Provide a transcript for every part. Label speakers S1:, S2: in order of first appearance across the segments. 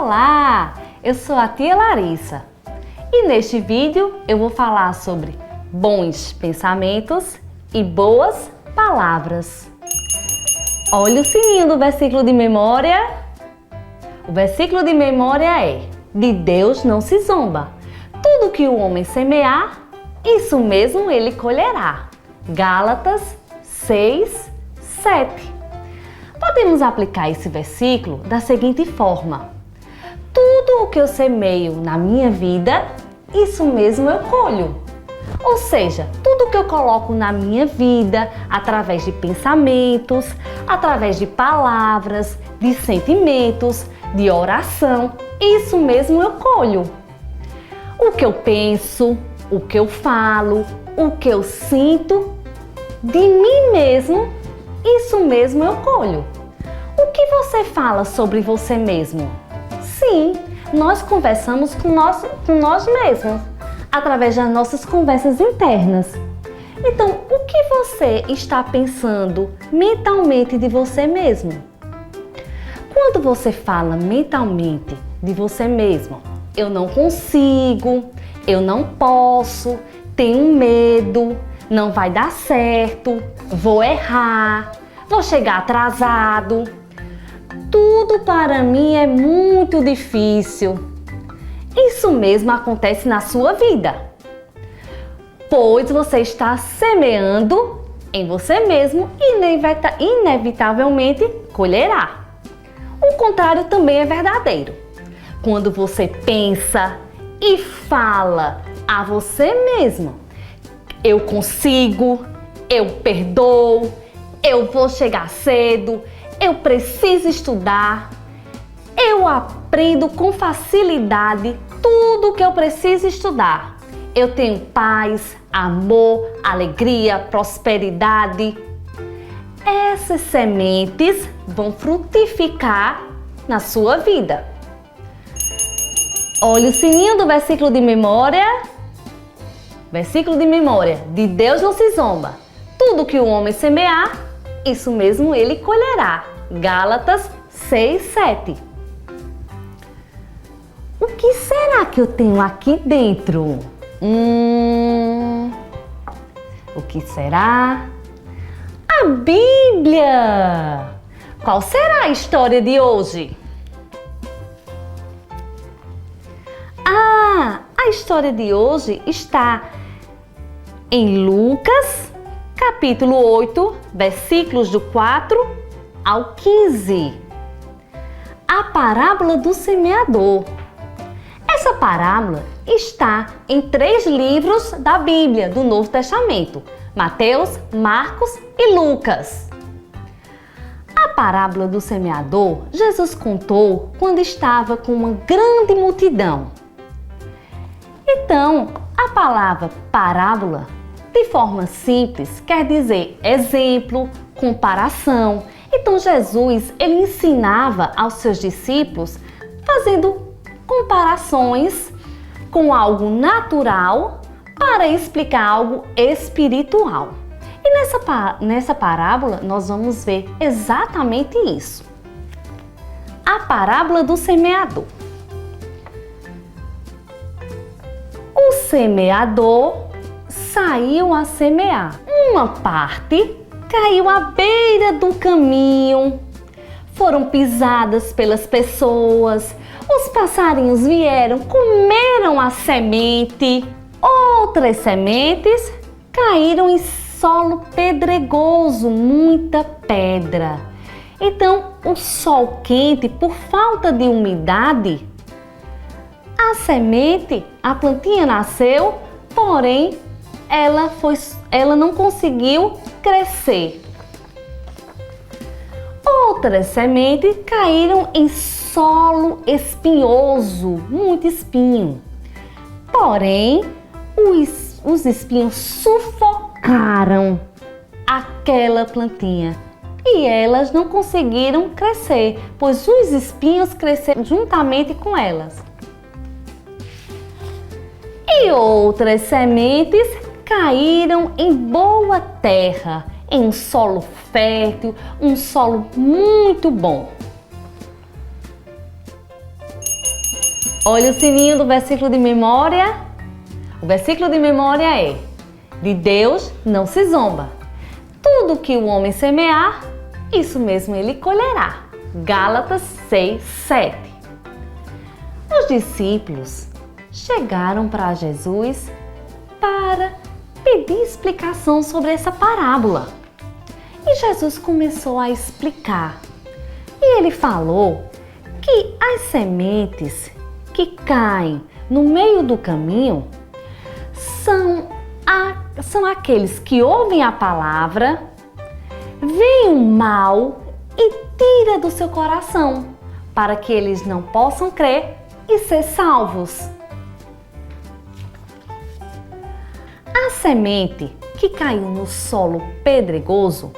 S1: Olá, eu sou a tia Larissa e neste vídeo eu vou falar sobre bons pensamentos e boas palavras. Olha o sininho do versículo de memória. O versículo de memória é: de Deus não se zomba. Tudo que o homem semear, isso mesmo ele colherá. Gálatas 6, 7. Podemos aplicar esse versículo da seguinte forma: tudo o que eu semeio na minha vida, isso mesmo eu colho. Ou seja, tudo que eu coloco na minha vida, através de pensamentos, através de palavras, de sentimentos, de oração, isso mesmo eu colho. O que eu penso, o que eu falo, o que eu sinto, de mim mesmo, isso mesmo eu colho. O que você fala sobre você mesmo? Sim, nós conversamos com nós mesmos, através das nossas conversas internas. Então, o que você está pensando mentalmente de você mesmo? Quando você fala mentalmente de você mesmo, eu não consigo, eu não posso, tenho medo, não vai dar certo, vou errar, vou chegar atrasado. Tudo para mim é muito difícil. Isso mesmo acontece na sua vida, pois você está semeando em você mesmo e inevitavelmente colherá. O contrário também é verdadeiro. Quando você pensa e fala a você mesmo: eu consigo, eu perdoo, eu vou chegar cedo, eu preciso estudar, eu aprendo com facilidade tudo o que eu preciso estudar. Eu tenho paz, amor, alegria, prosperidade. Essas sementes vão frutificar na sua vida. Olha o sininho do versículo de memória. Versículo de memória: de Deus não se zomba. Tudo que o homem semear, isso mesmo ele colherá. Gálatas 6, 7. O que será que eu tenho aqui dentro? O que será? A Bíblia! Qual será a história de hoje? A história de hoje está em Lucas, capítulo 8, versículos do 4 ao 15. A parábola do semeador. Essa parábola está em 3 livros da Bíblia do Novo Testamento: Mateus, Marcos e Lucas. A parábola do semeador, Jesus contou quando estava com uma grande multidão. Então, a palavra parábola, de forma simples, quer dizer exemplo, comparação. Então, Jesus, ele ensinava aos seus discípulos fazendo comparações com algo natural para explicar algo espiritual. E nessa parábola, nós vamos ver exatamente isso. A parábola do semeador. O semeador saiu a semear. Uma parte caiu à beira do caminho, foram pisadas pelas pessoas, os passarinhos vieram, comeram a semente. Outras sementes caíram em solo pedregoso, muita pedra. Então, o sol quente, por falta de umidade, a semente, a plantinha nasceu, porém ela não conseguiu crescer. Outras sementes caíram em solo espinhoso, muito espinho. Porém, os espinhos sufocaram aquela plantinha e elas não conseguiram crescer, pois os espinhos cresceram juntamente com elas. E outras sementes caíram em boa terra, em um solo fértil, um solo muito bom. Olha o sininho do versículo de memória. O versículo de memória é: de Deus não se zomba. Tudo que o homem semear, isso mesmo ele colherá. Gálatas 6:7. Os discípulos chegaram para Jesus para pedir explicação sobre essa parábola. E Jesus começou a explicar. E ele falou que as sementes que caem no meio do caminho são aqueles que ouvem a palavra, veem o mal e tira do seu coração, para que eles não possam crer e ser salvos. A semente que caiu no solo pedregoso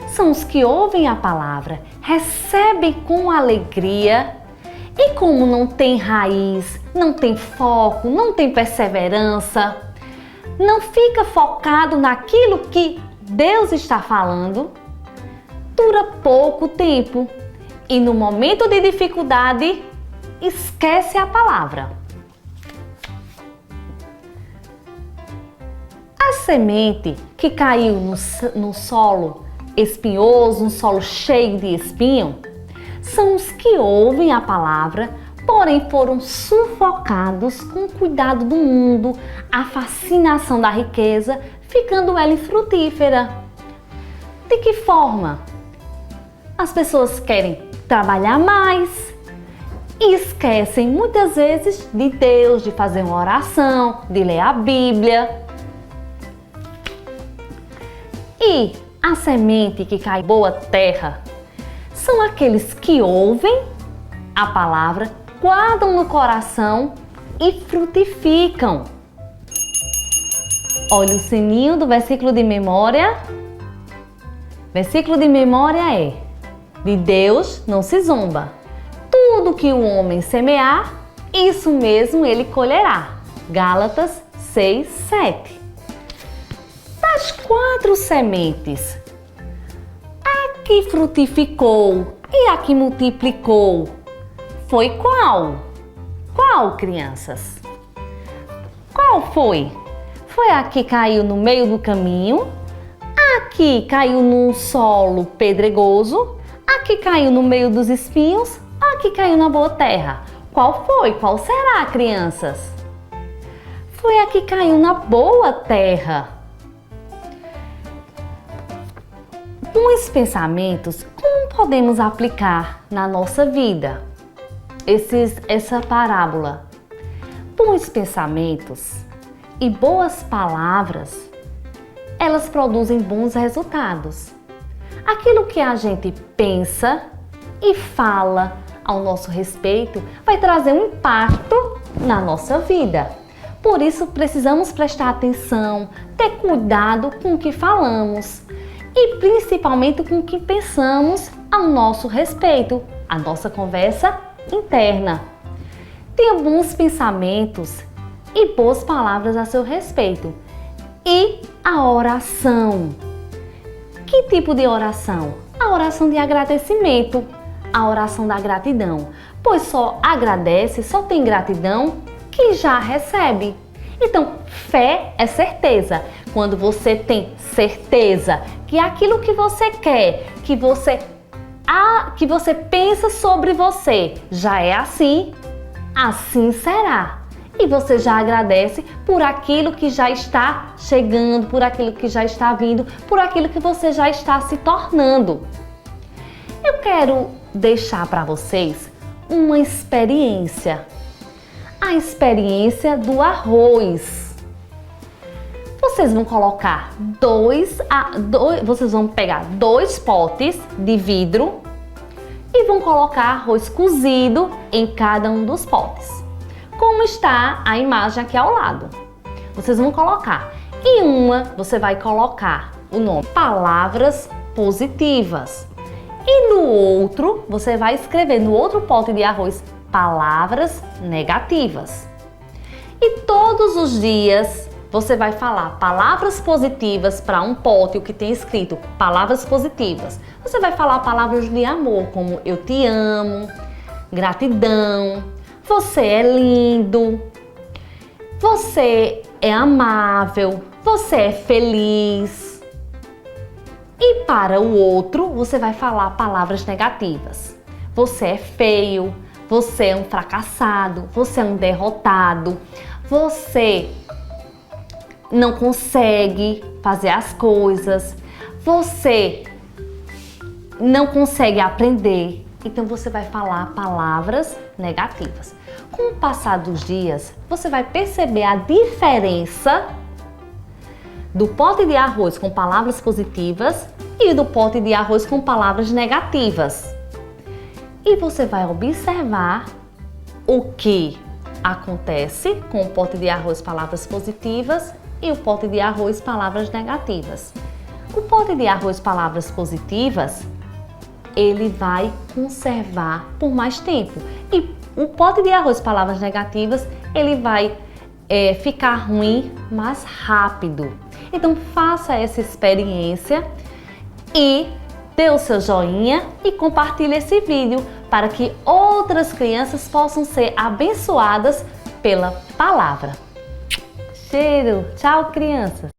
S1: são os que ouvem a palavra, recebem com alegria e, como não tem raiz, não tem foco, não tem perseverança, não fica focado naquilo que Deus está falando, dura pouco tempo e, no momento de dificuldade, esquece a palavra. A semente que caiu no solo espinhoso, um solo cheio de espinho, são os que ouvem a palavra, porém foram sufocados com o cuidado do mundo, a fascinação da riqueza, ficando ela infrutífera. De que forma? As pessoas querem trabalhar mais e esquecem muitas vezes de Deus, de fazer uma oração, de ler a Bíblia. E a semente que cai em boa terra são aqueles que ouvem a palavra, guardam no coração e frutificam. Olha o sininho do versículo de memória. Versículo de memória é: de Deus não se zomba. Tudo que o homem semear, isso mesmo ele colherá. Gálatas 6:7. Das 4 sementes, a que frutificou e a que multiplicou foi qual? Qual, crianças? Qual foi? Foi a que caiu no meio do caminho, a que caiu num solo pedregoso, a que caiu no meio dos espinhos, a que caiu na boa terra. Qual foi? Qual será, crianças? Foi a que caiu na boa terra. Bons pensamentos, como podemos aplicar na nossa vida essa parábola? Bons pensamentos e boas palavras, elas produzem bons resultados. Aquilo que a gente pensa e fala ao nosso respeito vai trazer um impacto na nossa vida. Por isso, precisamos prestar atenção, ter cuidado com o que falamos e principalmente com o que pensamos ao nosso respeito, a nossa conversa interna. Tenha bons pensamentos e boas palavras a seu respeito. E a oração. Que tipo de oração? A oração de agradecimento, a oração da gratidão. Pois só agradece, só tem gratidão que já recebe. Então, fé é certeza. Quando você tem certeza que aquilo que você quer, que você pensa sobre você, já é assim, assim será. E você já agradece por aquilo que já está chegando, por aquilo que já está vindo, por aquilo que você já está se tornando. Eu quero deixar para vocês uma experiência. A experiência do arroz. Vocês vão colocar vocês vão pegar 2 potes de vidro e vão colocar arroz cozido em cada um dos potes. Como está a imagem aqui ao lado. Vocês vão colocar. Em uma, você vai colocar o nome Palavras Positivas. E no outro, você vai escrever no outro pote de arroz Palavras Negativas. E todos os dias você vai falar palavras positivas para um pote, o que tem escrito palavras positivas. Você vai falar palavras de amor, como eu te amo, gratidão, você é lindo, você é amável, você é feliz. E para o outro, você vai falar palavras negativas. Você é feio, você é um fracassado, você é um derrotado, você não consegue fazer as coisas, você não consegue aprender. Então você vai falar palavras negativas. Com o passar dos dias, você vai perceber a diferença do pote de arroz com palavras positivas e do pote de arroz com palavras negativas. E você vai observar o que acontece com o pote de arroz palavras positivas e o pote de arroz palavras negativas. O pote de arroz palavras positivas, ele vai conservar por mais tempo. E o pote de arroz palavras negativas, ele vai ficar ruim mais rápido. Então faça essa experiência e dê o seu joinha e compartilhe esse vídeo para que outras crianças possam ser abençoadas pela palavra. Cheiro! Tchau, crianças!